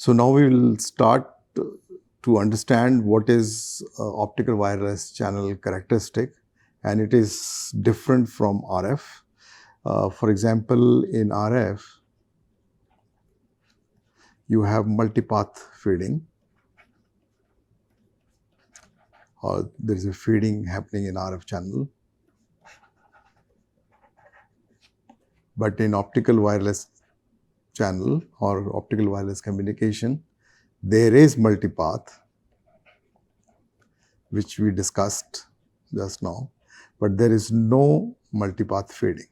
So now we will start to understand what is optical wireless channel characteristic, and it is different from RF. For example, in RF, you have multipath feeding, or there is a feeding happening in RF channel. But in optical wireless channel or optical wireless communication, there is multipath, which we discussed just now, but there is no multipath feeding.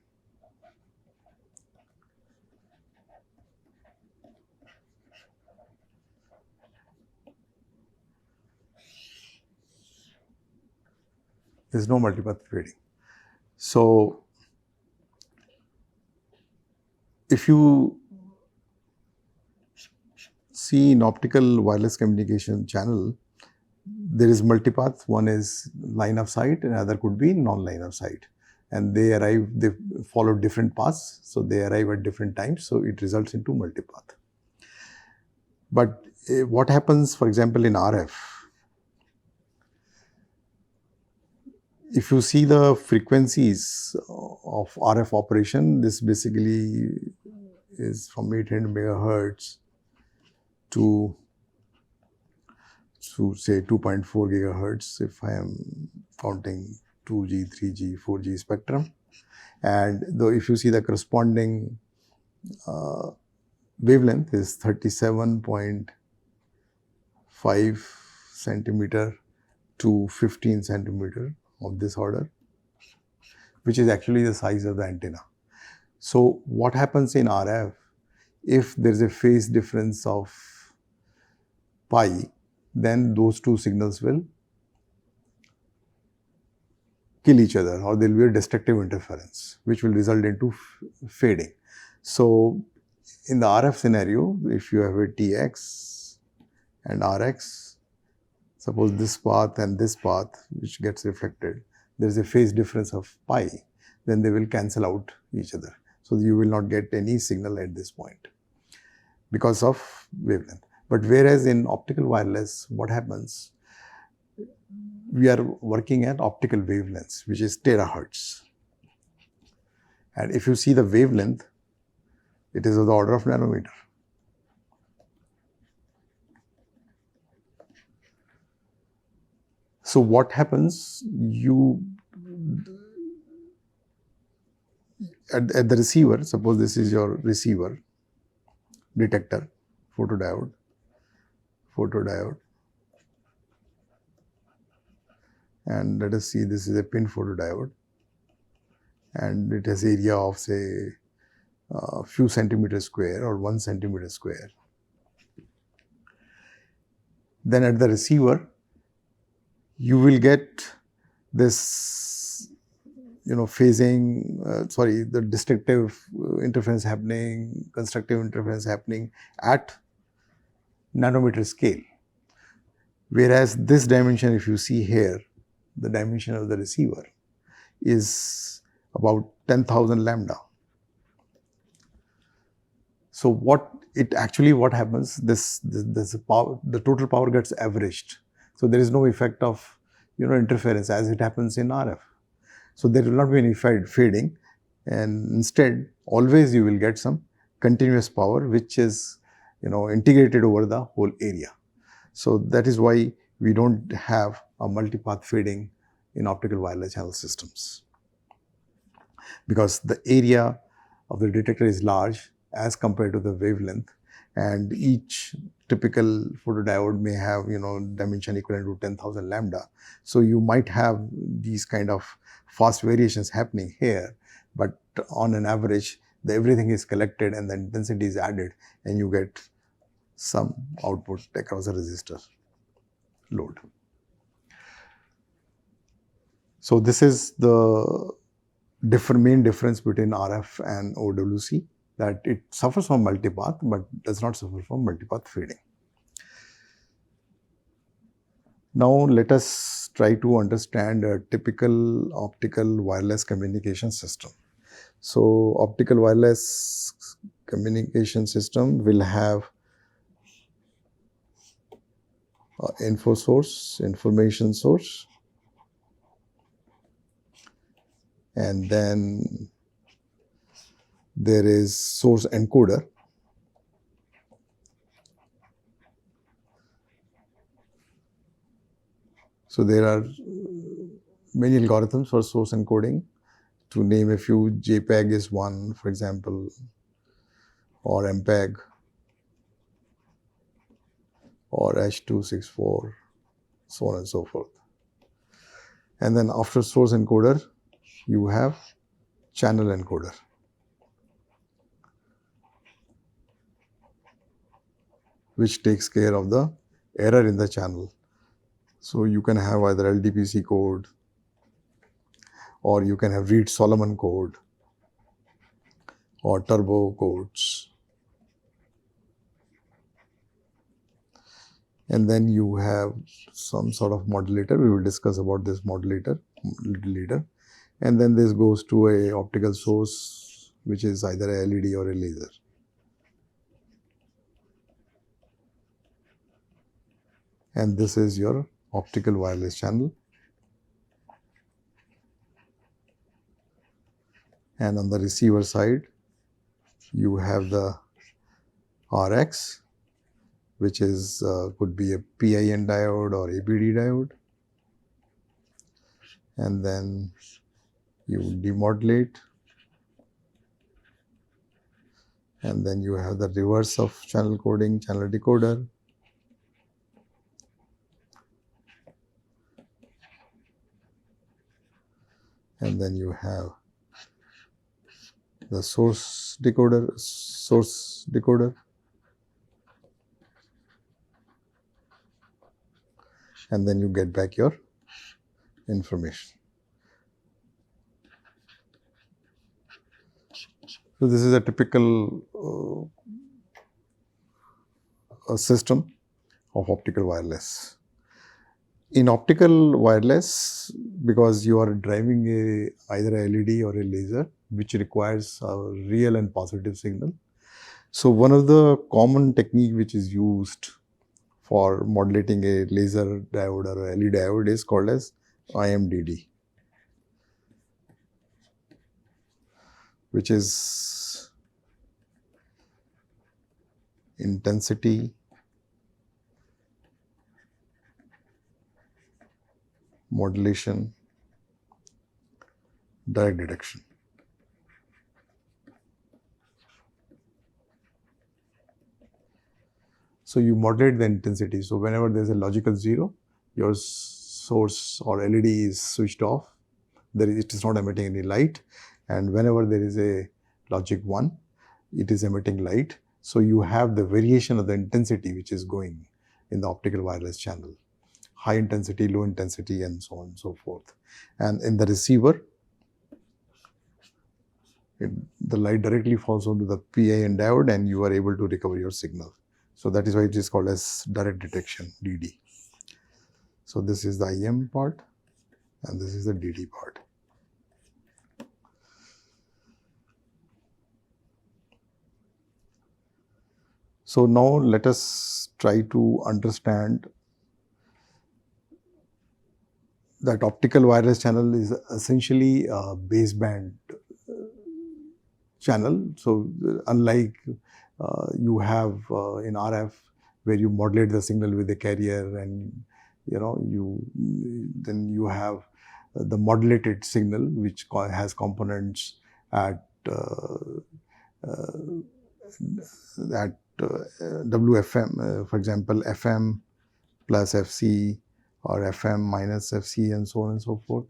There is no multipath feeding. So, if you see in optical wireless communication channel, there is multipath. One is line of sight, and other could be non-line of sight. And they follow different paths, so they arrive at different times, so it results into multipath. But what happens, for example, in RF? If you see the frequencies of RF operation, this basically is from 800 megahertz to say 2.4 gigahertz if I am counting 2G, 3G, 4G spectrum. And though if you see the corresponding wavelength is 37.5 centimeter to 15 centimeter of this order, which is actually the size of the antenna. So what happens in RF, if there is a phase difference of pi, then those two signals will kill each other, or there will be a destructive interference, which will result into fading. So in the RF scenario, if you have a TX and RX, suppose this path and this path, which gets reflected, there is a phase difference of pi, then they will cancel out each other. So you will not get any signal at this point because of wavelength. But whereas in optical wireless, what happens? We are working at optical wavelengths, which is terahertz. And if you see the wavelength, it is of the order of nanometer. So what happens? At the receiver, suppose this is your receiver, detector, photodiode, and let us see, this is a pin photodiode, and it has area of say a few centimeters square or 1 centimeter square. Then at the receiver, you will get this, phasing, the destructive interference happening, constructive interference happening at nanometer scale. Whereas this dimension, if you see here, the dimension of the receiver is about 10,000 lambda. So what happens, the total power gets averaged. So there is no effect of interference as it happens in RF. So there will not be any fading, and instead always you will get some continuous power which is integrated over the whole area. So that is why we don't have a multipath fading in optical wireless channel systems, because the area of the detector is large as compared to the wavelength, and each typical photodiode may have dimension equivalent to 10,000 lambda. So you might have these kind of fast variations happening here, but on an average everything is collected and the intensity is added, and you get some output across a resistor load. So this is the main difference between RF and OWC, that it suffers from multipath but does not suffer from multipath fading. Now let us try to understand a typical optical wireless communication system. So optical wireless communication system will have info source, information source, and then there is source encoder. So there are many algorithms for source encoding. To name a few, JPEG is one, for example, or MPEG, or H.264, so on and so forth. And then after source encoder, you have channel encoder. Which takes care of the error in the channel. So you can have either LDPC code, or you can have Reed-Solomon code, or turbo codes. And then you have some sort of modulator. We will discuss about this modulator little later. And then this goes to a optical source, which is either a LED or a laser. And this is your optical wireless channel. And on the receiver side, you have the RX, which is could be a PIN diode or APD diode. And then you demodulate. And then you have the reverse of channel coding, channel decoder. And then you have the source decoder, and then you get back your information. So this is a typical system of optical wireless. In optical wireless, because you are driving either a LED or a laser, which requires a real and positive signal. So one of the common technique which is used for modulating a laser diode or a LED diode is called as IMDD, which is intensity modulation direct detection. So you modulate the intensity. So whenever there is a logical 0, your source or LED is switched off. It is not emitting any light. And whenever there is a logic 1, it is emitting light. So you have the variation of the intensity which is going in the optical wireless channel. High intensity, low intensity, and so on and so forth. And in the receiver, the light directly falls onto the PIN diode and you are able to recover your signal. So that is why it is called as direct detection, DD. So this is the IM part and this is the DD part. So now let us try to understand that optical wireless channel is essentially a baseband channel. So unlike you have in RF where you modulate the signal with the carrier and then you have the modulated signal which has components at WFM, for example, FM plus FC or FM minus FC and so on and so forth.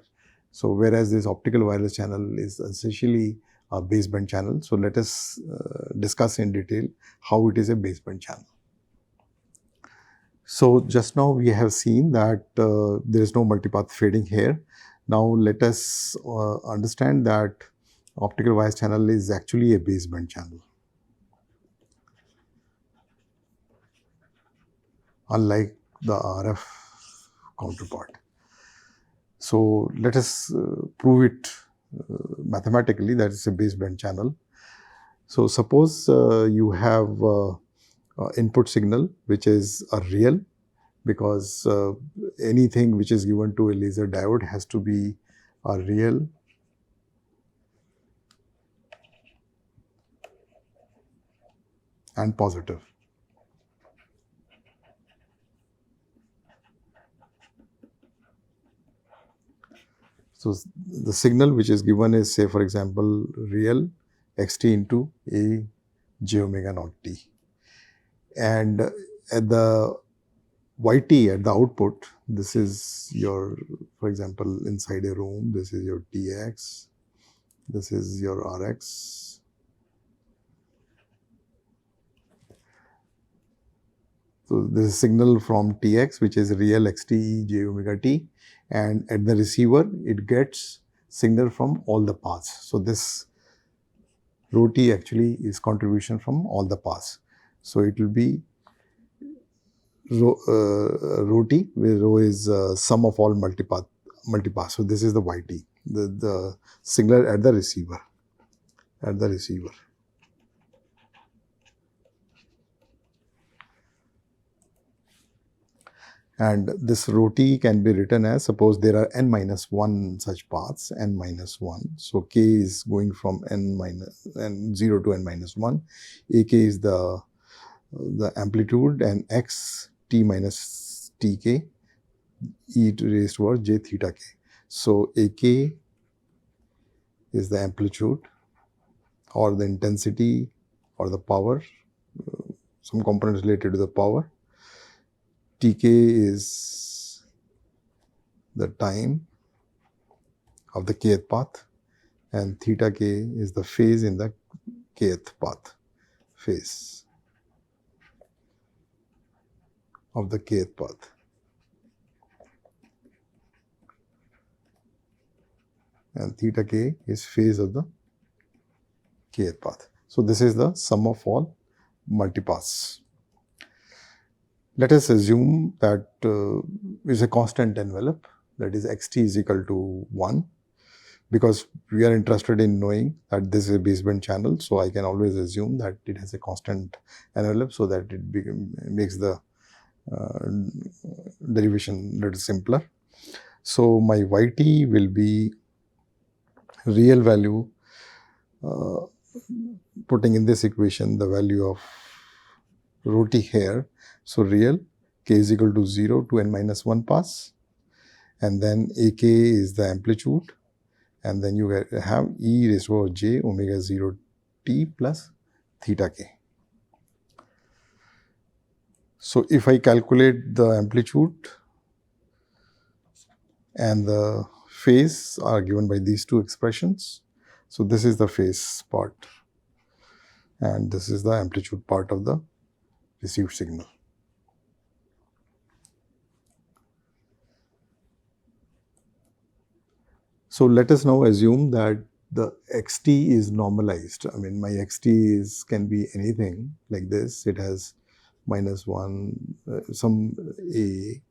So whereas this optical wireless channel is essentially a baseband channel. So let us discuss in detail how it is a baseband channel. So just now we have seen that there is no multipath fading here. Now let us understand that optical wireless channel is actually a baseband channel, unlike the RF counterpart. So let us prove it mathematically that it's a baseband channel. So suppose you have input signal which is a real because anything which is given to a laser diode has to be a real and positive. So the signal which is given is, say for example, real xt into a j omega naught t. And at the yt, at the output, this is your, for example, inside a room, this is your tx, this is your rx. So this is signal from tx, which is real xt j omega t, and at the receiver it gets signal from all the paths. So this rho t actually is contribution from all the paths. So it will be rho t, where rho is sum of all multipath. So this is the yt, the signal at the receiver. And this rho t can be written as, suppose there are n minus 1 such paths, n minus 1. So k is going from n 0 to n minus 1. Ak is the amplitude, and x t minus tk e to raised to j theta k. So ak is the amplitude or the intensity or the power, some components related to the power. Tk is the time of the kth path, and theta k is the phase in the kth path, phase of the kth path. And theta k is phase of the kth path. So this is the sum of all multipaths. Let us assume that is a constant envelope, that is xt is equal to 1, because we are interested in knowing that this is a baseband channel. So I can always assume that it has a constant envelope, so that it makes the derivation a little simpler. So my yt will be real value, putting in this equation the value of rho t here. So real k is equal to 0 to n minus 1 pass, and then ak is the amplitude, and then you have e raised to j omega 0 t plus theta k. So if I calculate the amplitude and the phase are given by these two expressions. So this is the phase part, and this is the amplitude part of the received signal. So let us now assume that the xt is normalized. I mean, my xt can be anything like this. It has minus 1, some a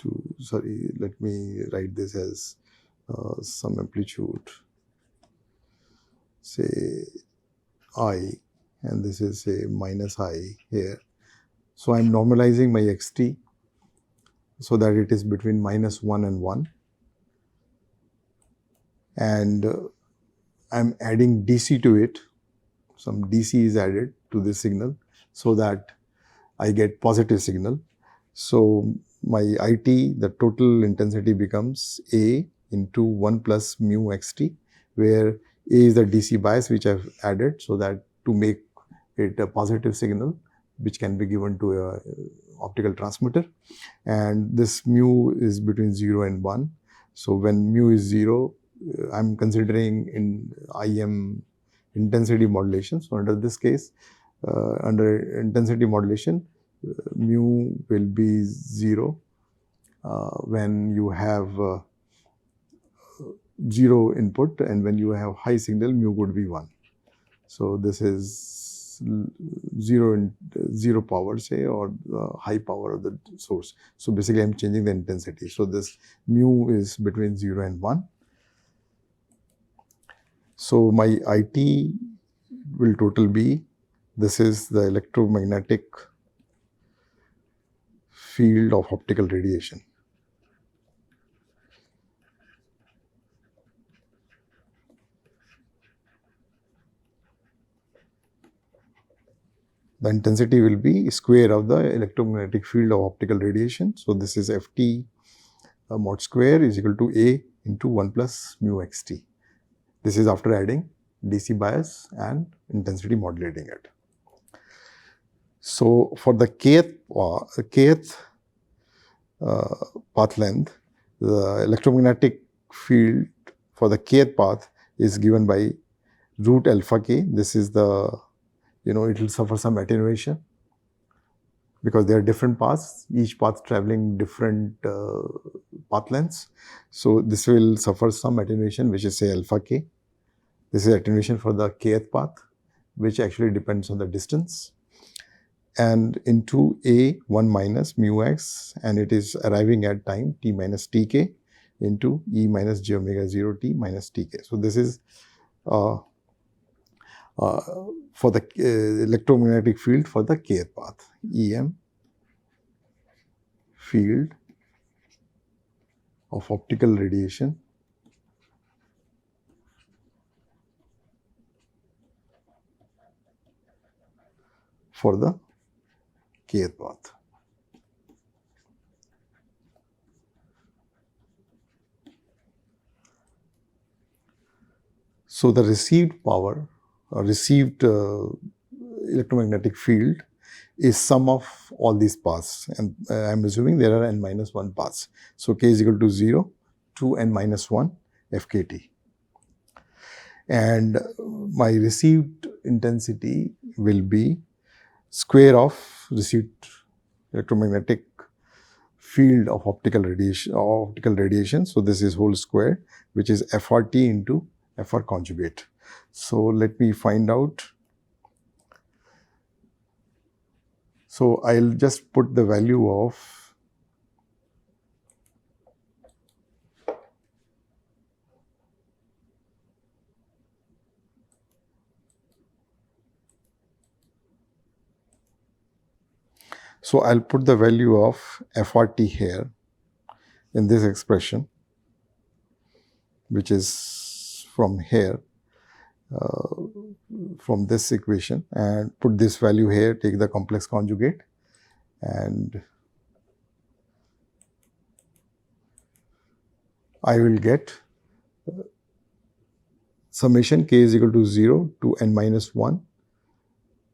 to, sorry, let me write this as some amplitude, say I, and this is say minus I here. So I'm normalizing my xt so that it is between minus 1 and 1. And I'm adding DC to it. Some DC is added to this signal so that I get positive signal. So my IT, the total intensity becomes A into 1 plus mu xt, where A is the DC bias which I've added so that to make it a positive signal which can be given to a optical transmitter. And this mu is between 0 and 1. So when mu is 0, I'm considering in IM intensity modulation. So under this case, under intensity modulation, mu will be 0 when you have 0 input, and when you have high signal, mu would be 1. So this is 0 power, say, or the high power of the source. So basically I'm changing the intensity. So this mu is between 0 and 1. So my IT will total be, this is the electromagnetic field of optical radiation. The intensity will be square of the electromagnetic field of optical radiation. So this is Ft mod square is equal to A into 1 plus mu xt. This is after adding DC bias and intensity modulating it. So for the kth path length, the electromagnetic field for the kth path is given by root alpha k. This is the, it will suffer some attenuation because there are different paths, each path traveling different path lengths. So this will suffer some attenuation, which is say alpha k. This is attenuation for the kth path, which actually depends on the distance, and into A 1 minus mu x, and it is arriving at time t minus tk into E minus j omega 0 t minus tk. So this is for the electromagnetic field for the kth path, EM field of optical radiation for the kth path. So the received power, received electromagnetic field is sum of all these paths, and I am assuming there are n minus 1 paths. So k is equal to 0 to n minus 1 fkt. And my received intensity will be square of received electromagnetic field of optical radiation. So this is whole square, which is FRT into FR conjugate. So let me find out. So I'll just put the value of So I'll put the value of FRT here in this expression, which is from here, from this equation, and put this value here, take the complex conjugate, and I will get summation k is equal to 0 to n minus 1,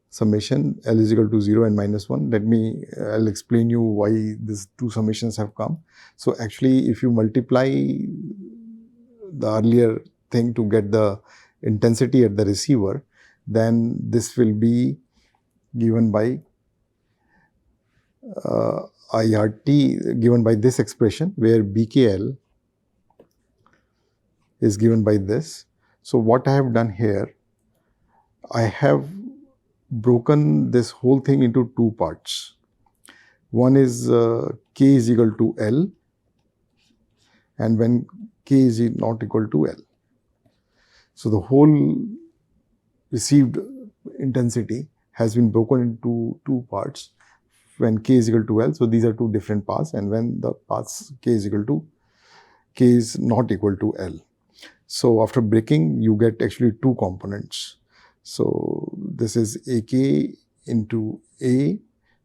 summation L is equal to 0 and minus 1. I'll explain you why these two summations have come. So actually, if you multiply the earlier thing to get the intensity at the receiver, then this will be given by IRT, given by this expression, where BKL is given by this. So what I have done here, I have broken this whole thing into two parts. One is k is equal to L, and when k is not equal to L. So the whole received intensity has been broken into two parts when k is equal to L. So these are two different paths, and when the paths k is not equal to L. So after breaking, you get actually two components. So this is AK into A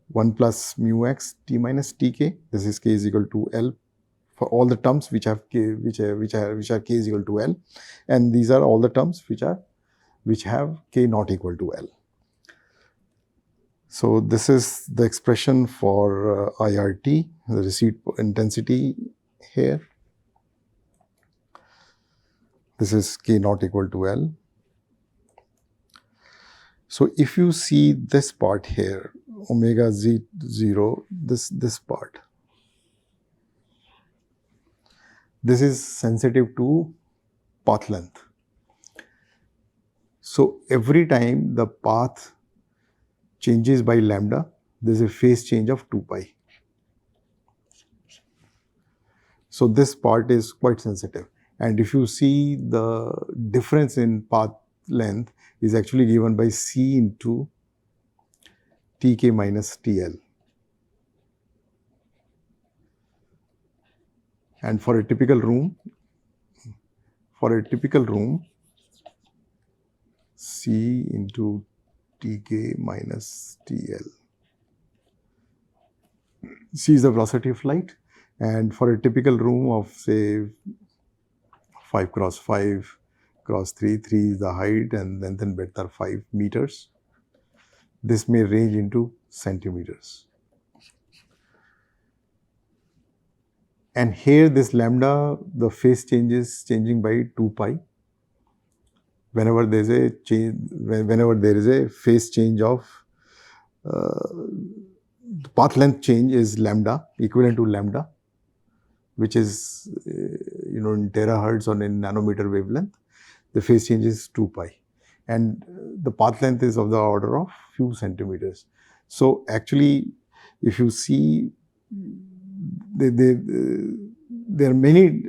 1 plus mu x t minus tk. This is k is equal to L for all the terms which have k, which are k is equal to L, and these are all the terms which have k not equal to L. So this is the expression for IRT, the received intensity here. This is k not equal to L. So if you see this part here, omega z0, this part, this is sensitive to path length. So every time the path changes by lambda, there is a phase change of 2 pi. So this part is quite sensitive. And if you see, the difference in path length is actually given by C into Tk minus TL. And for a typical room, C into Tk minus TL. C is the velocity of light, and for a typical room of say 5 cross 5 cross 3, 3 is the height, and then width are 5 meters. This may range into centimeters. And here this lambda, the phase change is changing by 2 pi. Whenever there is a change, whenever there is a phase change of the path length change is lambda, equivalent to lambda, which is in terahertz or in nanometer wavelength. The phase change is 2 pi, and the path length is of the order of few centimeters. So actually, if you see, there are many.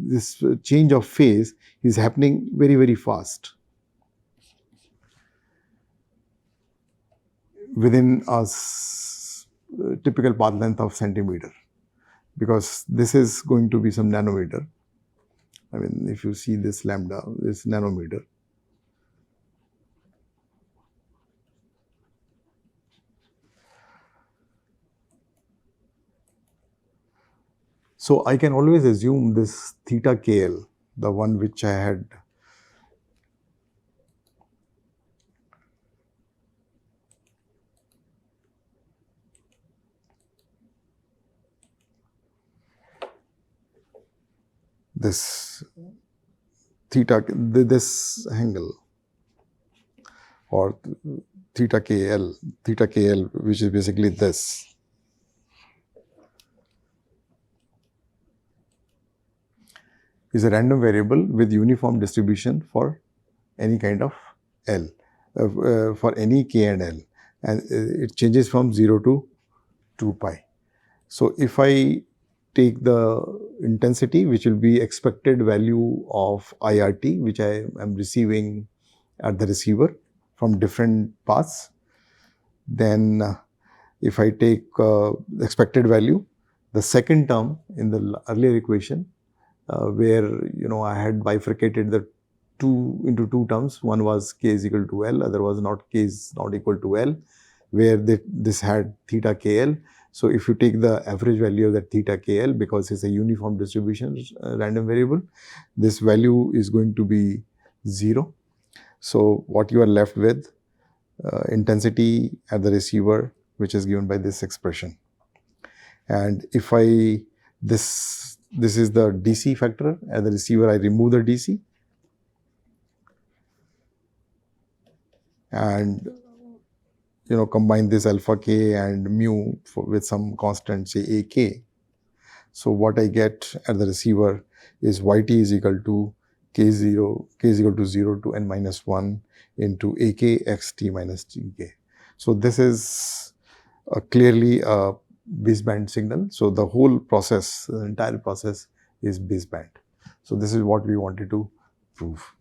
This change of phase is happening very, very fast within a typical path length of centimeter, because this is going to be some nanometer. I mean, if you see this lambda, this nanometer. So I can always assume this theta KL, the one which I had this theta, this angle, or theta KL, which is basically this. Is a random variable with uniform distribution for any kind of L, for any K and L, and it changes from 0 to 2 pi. So if I take the intensity, which will be expected value of IRT, which I am receiving at the receiver from different paths, then if I take the expected value, the second term in the earlier equation, where I had bifurcated the into two terms. One was k is equal to L, other was k is not equal to L, where this had theta KL. So if you take the average value of that theta KL, because it's a uniform distribution random variable, this value is going to be 0. So what you are left with, intensity at the receiver, which is given by this expression. And if this is the DC factor at the receiver, I remove the DC, and combine this alpha k and mu with some constant, say AK. So what I get at the receiver is Yt is equal to k is equal to 0 to n minus 1 into AK x t minus tk. So this is clearly a baseband signal. So the whole process, the entire process is baseband. So this is what we wanted to prove.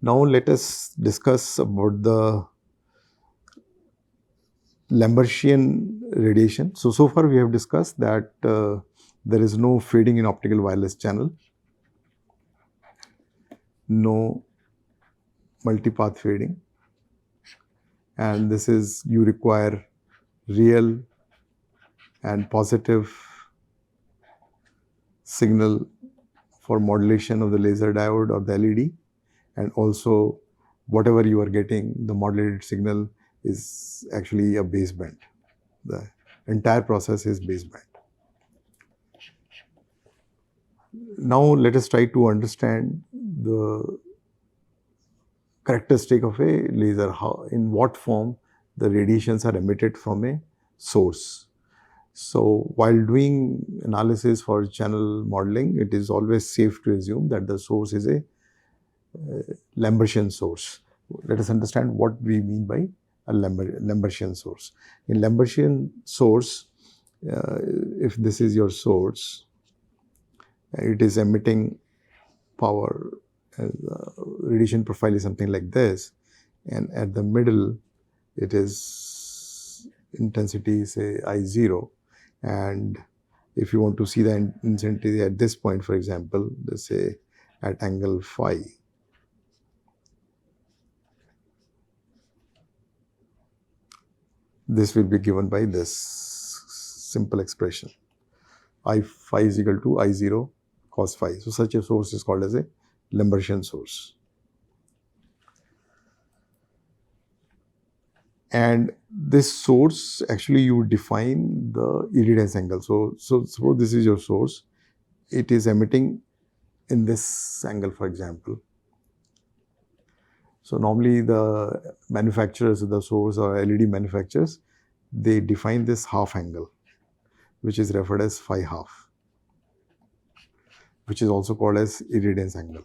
Now let us discuss about the Lambertian radiation. So far we have discussed that there is no fading in optical wireless channel, no multipath fading, and this is, you require real and positive signal for modulation of the laser diode or the LED, and also whatever you are getting, the modulated signal is actually a baseband. The entire process is baseband. Now let us try to understand the characteristic of a laser, how, in what form the radiations are emitted from a source. So while doing analysis for channel modeling, it is always safe to assume that the source is a Lambertian source. Let us understand what we mean by a Lambertian source. In Lambertian source, if this is your source, it is emitting power. Radiation profile is something like this, and at the middle it is intensity say I0, and if you want to see the intensity at this point, for example, let's say at angle phi, this will be given by this simple expression. I phi is equal to I0 cos phi. So such a source is called as a Lambertian source. And this source, actually you define the irradiance angle. So suppose this is your source, it is emitting in this angle, for example. So normally the manufacturers of the source or LED manufacturers, they define this half angle, which is referred as phi half, which is also called as irradiance angle.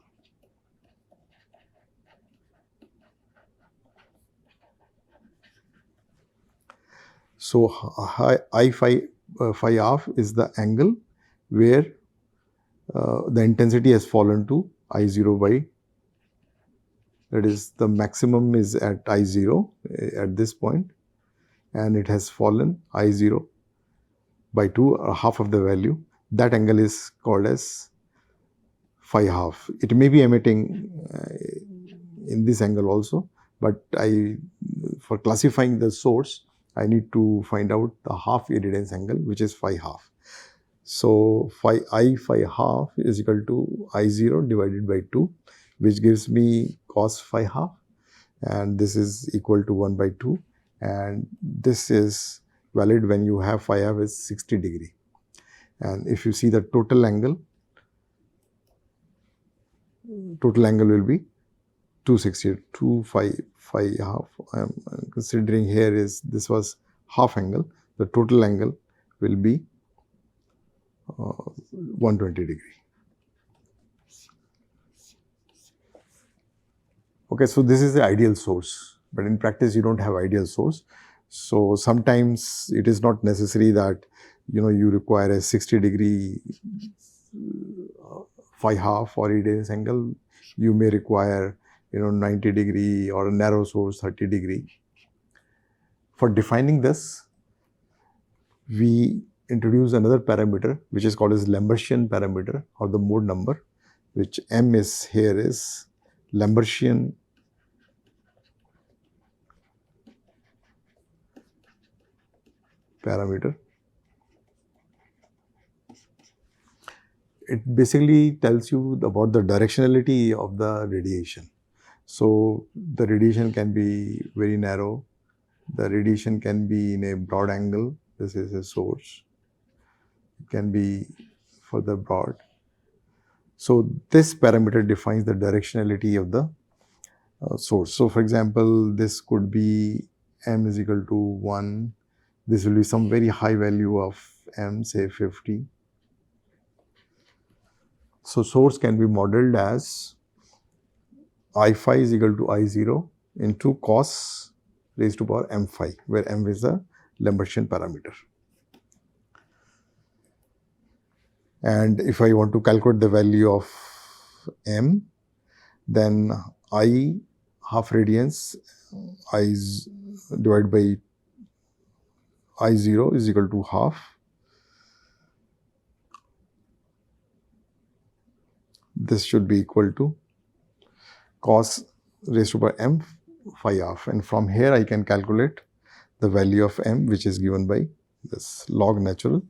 So I phi half is the angle where the intensity has fallen to I0 by, that is the maximum is at I0 at this point, and it has fallen I0 by 2, half of the value. That angle is called as phi half. It may be emitting in this angle also, but for classifying the source, I need to find out the half irradiance angle, which is phi half. So phi half is equal to I0 divided by 2, which gives me cos phi half, and this is equal to 1 by 2, and this is valid when you have phi half is 60 degree. And if you see the total angle will be 260, 2 phi half. I am considering here is this was half angle. The total angle will be 120 degree. Okay, so this is the ideal source, but in practice you don't have ideal source. So sometimes it is not necessary that you require a 60 degree phi half or irradiance angle. You may require 90 degree or a narrow source 30 degree. For defining this, we introduce another parameter which is called as Lambertian parameter or the mode number, which M is here is Lambertian parameter. It basically tells you about the directionality of the radiation. So the radiation can be very narrow, the radiation can be in a broad angle, this is a source, it can be further broad. So this parameter defines the directionality of the source. So for example, this could be M is equal to 1, this will be some very high value of M, say 50. So source can be modeled as I phi is equal to I0 into cos raised to power m phi, where m is the Lambertian parameter. And if I want to calculate the value of m, then I half radiance I divided by I0 is equal to half. This should be equal to cos raised to power m phi half, and from here I can calculate the value of m, which is given by this log natural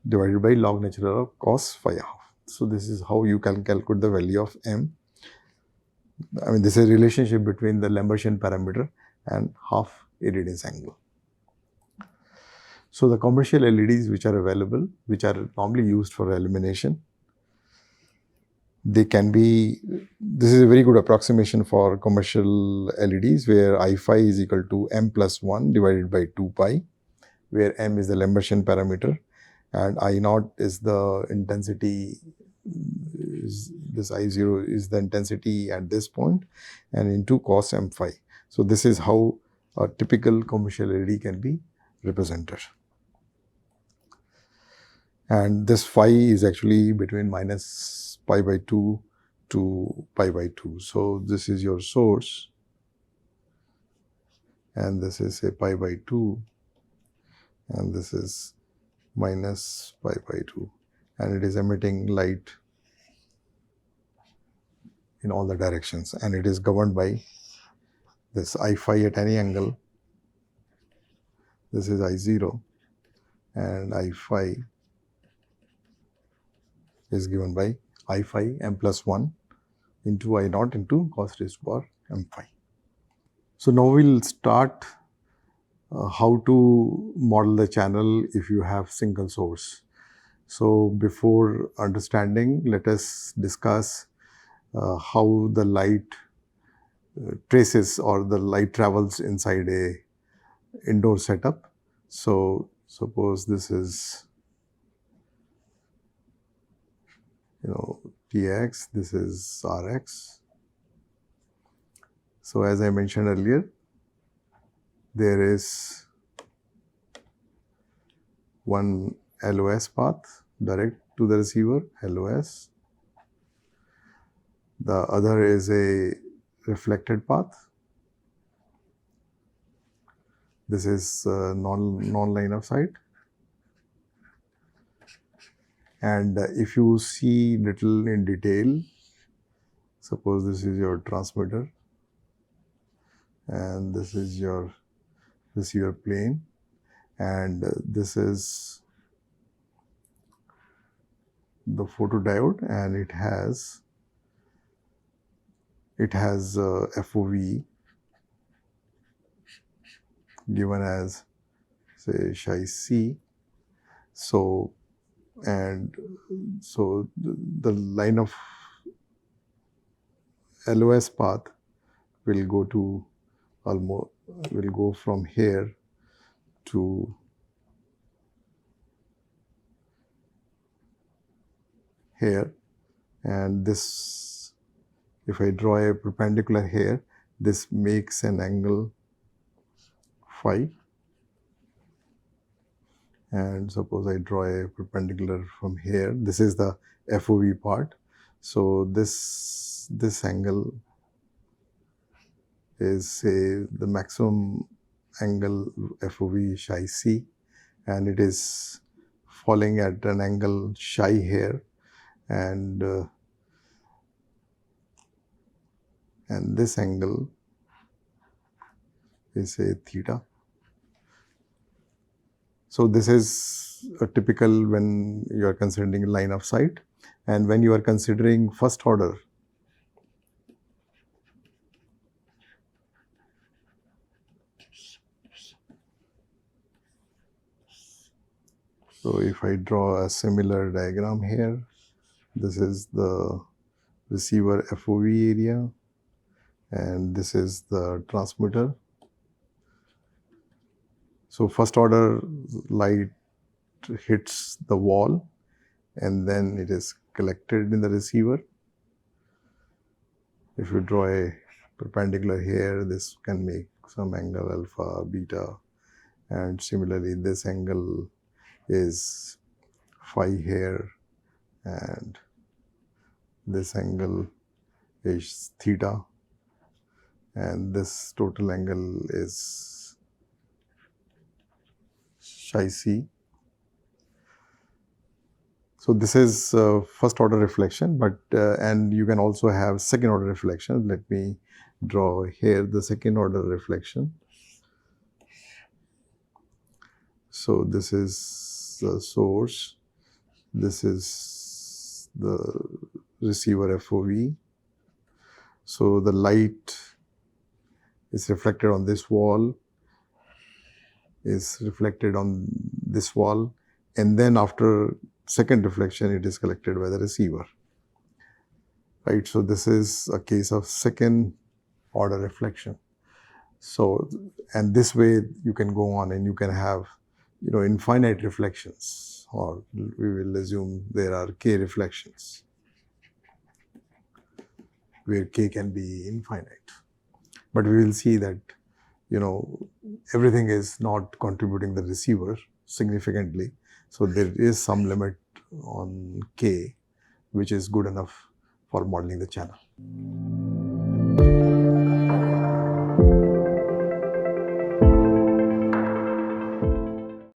divided by log natural of cos phi half. So this is how you can calculate the value of m. I mean, this is a relationship between the Lambertian parameter and half irradiance angle. So the commercial LEDs which are available, which are normally used for illumination, they can be, this is a very good approximation for commercial LEDs, where I phi is equal to m plus 1 divided by 2 pi, where m is the Lambertian parameter and I naught is the intensity, this I0 is the intensity at this point, and into cos m phi. So this is how a typical commercial LED can be represented. And this phi is actually between minus pi by 2 to pi by 2. So this is your source, and this is say pi by 2, and this is minus pi by 2, and it is emitting light in all the directions, and it is governed by this I phi at any angle. This is I0, and I phi is given by I phi m plus 1 into I naught into cos raised to power m phi. So now we'll start how to model the channel if you have single source. So before understanding, let us discuss how the light traces or the light travels inside a indoor setup. So suppose this is Tx, this is Rx. So as I mentioned earlier, there is one LOS path direct to the receiver, LOS. The other is a reflected path. This is non-line of sight. And if you see little in detail, suppose this is your transmitter and this is your receiver plane, and this is the photodiode, and it has FOV given as say psi C. So the line of LOS path will go from here to here, and this, if I draw a perpendicular here, this makes an angle phi, and suppose I draw a perpendicular from here, this is the FOV part. So this angle is say the maximum angle FOV psi C, and it is falling at an angle psi here, and this angle is a theta. So this is a typical when you are considering line of sight, and when you are considering first order, so if I draw a similar diagram here, this is the receiver FOV area, and this is the transmitter. So first order light hits the wall, and then it is collected in the receiver. If you draw a perpendicular here, this can make some angle alpha, beta, and similarly this angle is phi here, and this angle is theta, and this total angle is psi C. So this is first order reflection, but and you can also have second order reflection. Let me draw here the second order reflection. So this is the source, this is the receiver FOV. So the light is reflected on this wall, is reflected on this wall, and then after second reflection it is collected by the receiver, right? So this is a case of second order reflection. So, and this way you can go on and you can have infinite reflections, or we will assume there are k reflections where k can be infinite. But we will see that everything is not contributing the receiver significantly. So there is some limit on k which is good enough for modeling the channel.